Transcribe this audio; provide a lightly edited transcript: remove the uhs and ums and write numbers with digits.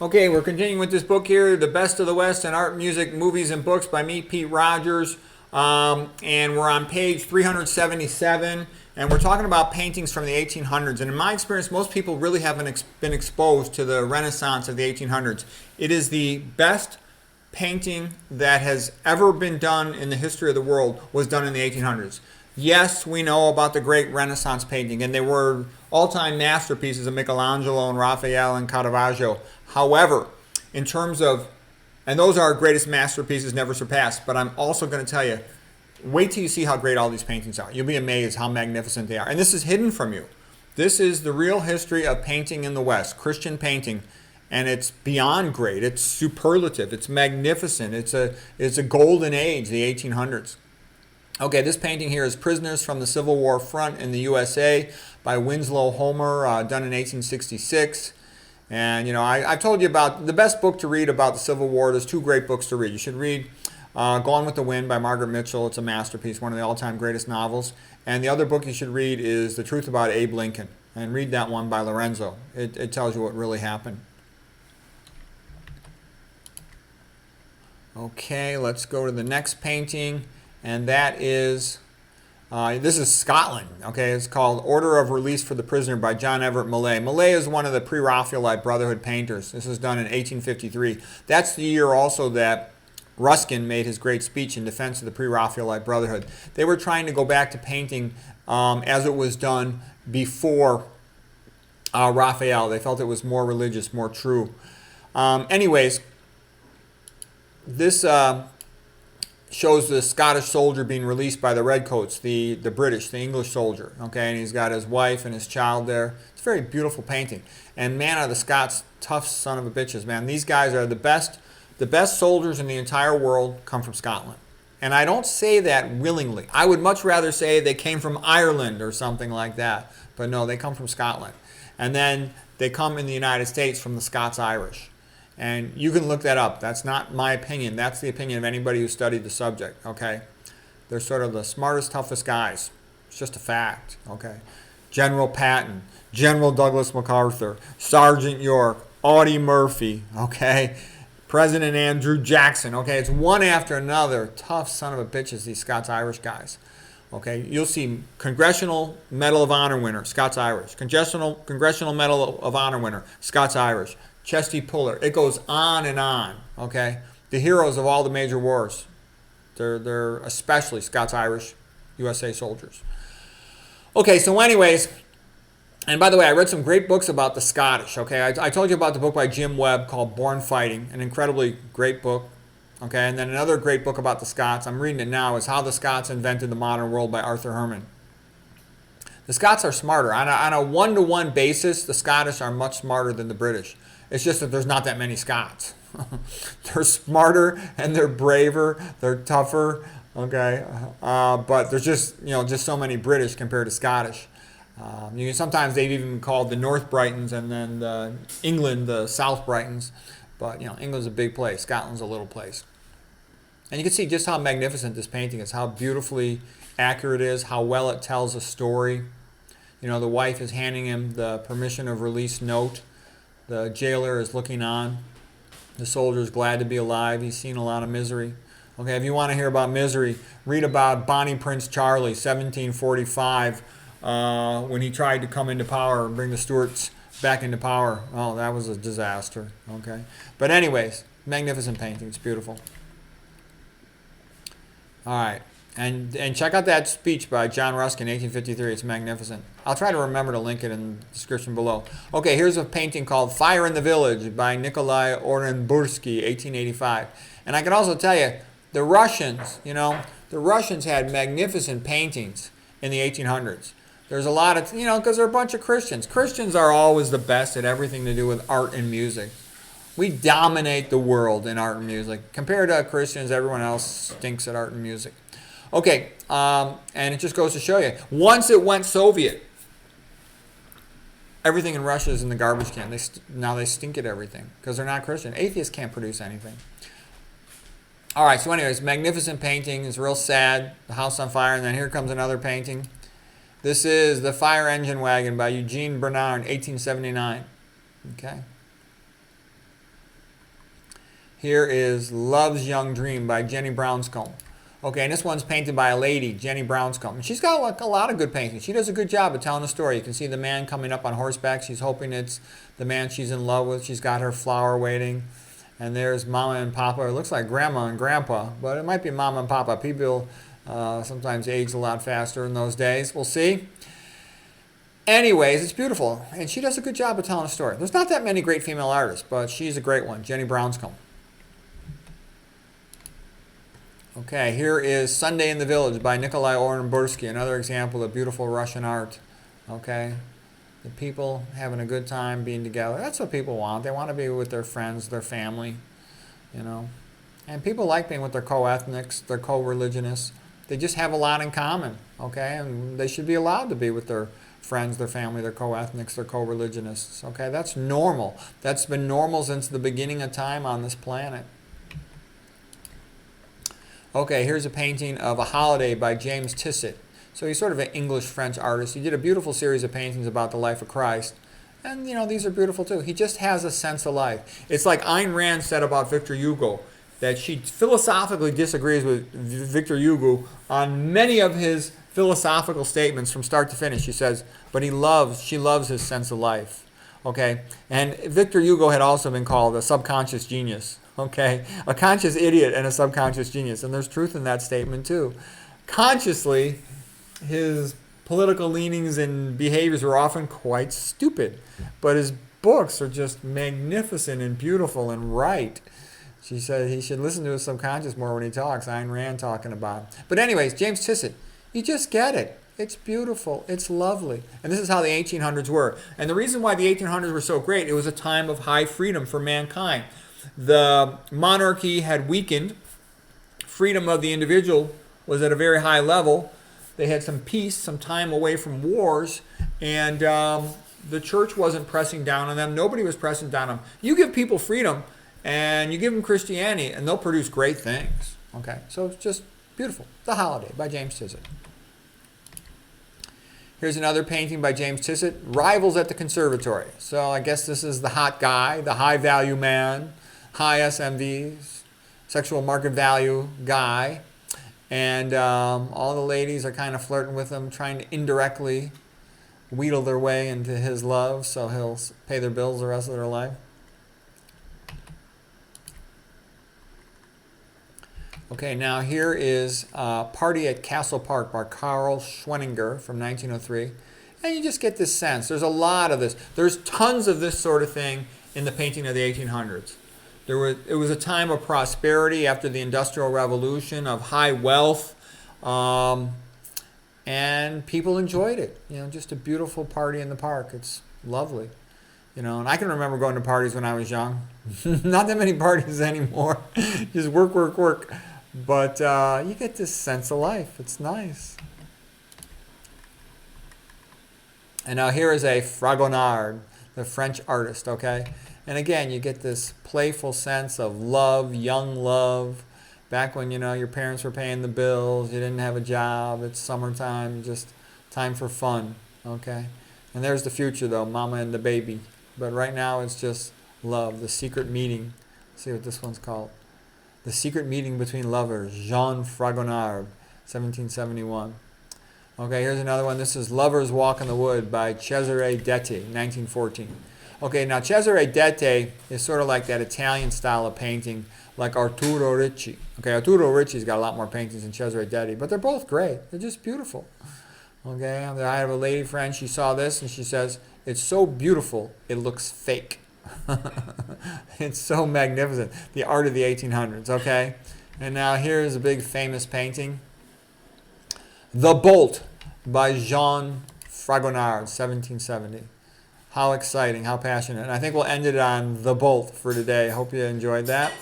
Okay, we're continuing with this book here, The Best of the West in Art, Music, Movies, and Books by me, Pete Rogers. And we're on page 377, and we're talking about paintings from the 1800s. And in my experience, most people really haven't been exposed to the Renaissance of the 1800s. It is the best painting that has ever been done in the history of the world was done in the 1800s. Yes, we know about the great Renaissance painting, and they were all-time masterpieces of Michelangelo and Raphael and Caravaggio. However, in terms of, and those are our greatest masterpieces, never surpassed, but I'm also going to tell you, wait till you see how great all these paintings are. You'll be amazed how magnificent they are. And this is hidden from you. This is the real history of painting in the West, Christian painting, and it's beyond great. It's superlative. It's magnificent. It's a golden age, the 1800s. Okay, this painting here is Prisoners from the Civil War Front in the USA by Winslow Homer, done in 1866. And, you know, I've told you about the best book to read about the Civil War. There's two great books to read. You should read Gone with the Wind by Margaret Mitchell. It's a masterpiece, one of the all-time greatest novels. And the other book you should read is The Truth About Abe Lincoln. And read that one by Lorenzo. It tells you what really happened. Okay, let's go to the next painting. And that is, this is Scotland, okay? It's called Order of Release for the Prisoner by John Everett Millais. Millais is one of the pre-Raphaelite Brotherhood painters. This was done in 1853. That's the year also that Ruskin made his great speech in defense of the pre-Raphaelite Brotherhood. They were trying to go back to painting as it was done before Raphael. They felt it was more religious, more true. Anyways, this shows the Scottish soldier being released by the Redcoats, the British, the English soldier. Okay, and he's got his wife and his child there. It's a very beautiful painting. And man, are the Scots tough son of a bitches, man. These guys are the best soldiers in the entire world come from Scotland. And I don't say that willingly. I would much rather say they came from Ireland or something like that. But no, they come from Scotland. And then they come in the United States from the Scots-Irish. And you can look that up. That's not my opinion. That's the opinion of anybody who studied the subject, okay? They're sort of the smartest, toughest guys. It's just a fact, okay? General Patton, General Douglas MacArthur, Sergeant York, Audie Murphy, okay? President Andrew Jackson, okay? It's one after another. Tough son of a bitches, these Scots-Irish guys. Okay, you'll see Congressional Medal of Honor winner, Scots-Irish. Congressional Medal of Honor winner, Scots-Irish. Chesty Puller. It goes on and on, okay? The heroes of all the major wars. They're especially Scots-Irish USA soldiers. Okay, so anyways, and by the way, I read some great books about the Scottish, okay? I told you about the book by Jim Webb called Born Fighting, an incredibly great book, okay? And then another great book about the Scots, I'm reading it now, is How the Scots Invented the Modern World by Arthur Herman. The Scots are smarter. On a one-to-one basis, the Scottish are much smarter than the British. It's just that there's not that many Scots. They're smarter and they're braver, they're tougher, okay? But there's just so many British compared to Scottish. Sometimes they've even called the North Britons and then England the South Britons. But England's a big place, Scotland's a little place. And you can see just how magnificent this painting is, how beautifully accurate it is, how well it tells a story. The wife is handing him the permission of release note. The jailer is looking on. The soldier is glad to be alive. He's seen a lot of misery. Okay, if you want to hear about misery, read about Bonnie Prince Charlie, 1745, when he tried to come into power and bring the Stuarts back into power. Oh, that was a disaster. Okay, but anyways, magnificent painting. It's beautiful. All right. And check out that speech by John Ruskin, 1853. It's magnificent. I'll try to remember to link it in the description below. Okay, here's a painting called Fire in the Village by Nikolai Orenbursky, 1885. And I can also tell you, the Russians had magnificent paintings in the 1800s. There's a lot of, because they're a bunch of Christians. Christians are always the best at everything to do with art and music. We dominate the world in art and music. Compared to Christians, everyone else stinks at art and music. Okay, and it just goes to show you, once it went Soviet, everything in Russia is in the garbage can. Now they stink at everything because they're not Christian. Atheists can't produce anything. All right, so anyways, magnificent painting. It's real sad. The house on fire, and then here comes another painting. This is The Fire Engine Wagon by Eugene Bernard, 1879. Okay. Here is Love's Young Dream by Jenny Brownscombe. Okay, and this one's painted by a lady, Jenny Brownscombe. And she's got like a lot of good paintings. She does a good job of telling a story. You can see the man coming up on horseback. She's hoping it's the man she's in love with. She's got her flower waiting. And there's Mama and Papa. It looks like Grandma and Grandpa, but it might be Mama and Papa. People sometimes age a lot faster in those days. We'll see. Anyways, it's beautiful. And she does a good job of telling a story. There's not that many great female artists, but she's a great one, Jenny Brownscombe. Okay, here is Sunday in the Village by Nikolai Orenbursky, another example of beautiful Russian art. Okay, the people having a good time being together. That's what people want. They want to be with their friends, their family, you know. And people like being with their co-ethnics, their co-religionists. They just have a lot in common, okay? And they should be allowed to be with their friends, their family, their co-ethnics, their co-religionists, okay? That's normal. That's been normal since the beginning of time on this planet. Okay, here's a painting of A Holiday by James Tissot. So he's sort of an English-French artist. He did a beautiful series of paintings about the life of Christ. And, you know, these are beautiful too. He just has a sense of life. It's like Ayn Rand said about Victor Hugo, that she philosophically disagrees with Victor Hugo on many of his philosophical statements from start to finish. She says, but she loves his sense of life. Okay? And Victor Hugo had also been called a subconscious genius. Okay, a conscious idiot and a subconscious genius. And there's truth in that statement too. Consciously, his political leanings and behaviors were often quite stupid. But his books are just magnificent and beautiful and right. She said he should listen to his subconscious more when he talks. Ayn Rand talking about it. But anyways, James Tissot, you just get it. It's beautiful. It's lovely. And this is how the 1800s were. And the reason why the 1800s were so great, it was a time of high freedom for mankind. The monarchy had weakened. Freedom of the individual was at a very high level. They had some peace, some time away from wars, and the church wasn't pressing down on them. Nobody was pressing down on them. You give people freedom, and you give them Christianity, and they'll produce great things. Okay, so it's just beautiful. The Holiday by James Tissot. Here's another painting by James Tissot, Rivals at the Conservatory. So I guess this is the hot guy, the high-value man, high SMVs, sexual market value guy. And all the ladies are kind of flirting with him, trying to indirectly wheedle their way into his love so he'll pay their bills the rest of their life. Okay, now here is Party at Castle Park by Karl Schweninger from 1903. And you just get this sense. There's a lot of this. There's tons of this sort of thing in the painting of the 1800s. It was a time of prosperity after the Industrial Revolution, of high wealth, and people enjoyed it. You know, just a beautiful party in the park. It's lovely. You know, and I can remember going to parties when I was young. Not that many parties anymore. Just work, work, work. But you get this sense of life. It's nice. And now here is a Fragonard, the French artist, okay? And again, you get this playful sense of love, young love. Back when, you know, your parents were paying the bills, you didn't have a job, it's summertime, just time for fun, okay? And there's the future, though, mama and the baby. But right now, it's just love, the secret meeting. Let's see what this one's called. The Secret Meeting Between Lovers, Jean Fragonard, 1771. Okay, here's another one. This is Lover's Walk in the Wood by Cesare Detti, 1914. Okay, now Cesare Detti is sort of like that Italian style of painting, like Arturo Ricci. Okay, Arturo Ricci's got a lot more paintings than Cesare Detti, but they're both great. They're just beautiful. Okay, I have a lady friend, she saw this and she says, it's so beautiful, it looks fake. It's so magnificent. The art of the 1800s, okay? And now here's a big famous painting. The Bolt by Jean Fragonard, 1770. How exciting, how passionate. And I think we'll end it on The Bolt for today. Hope you enjoyed that.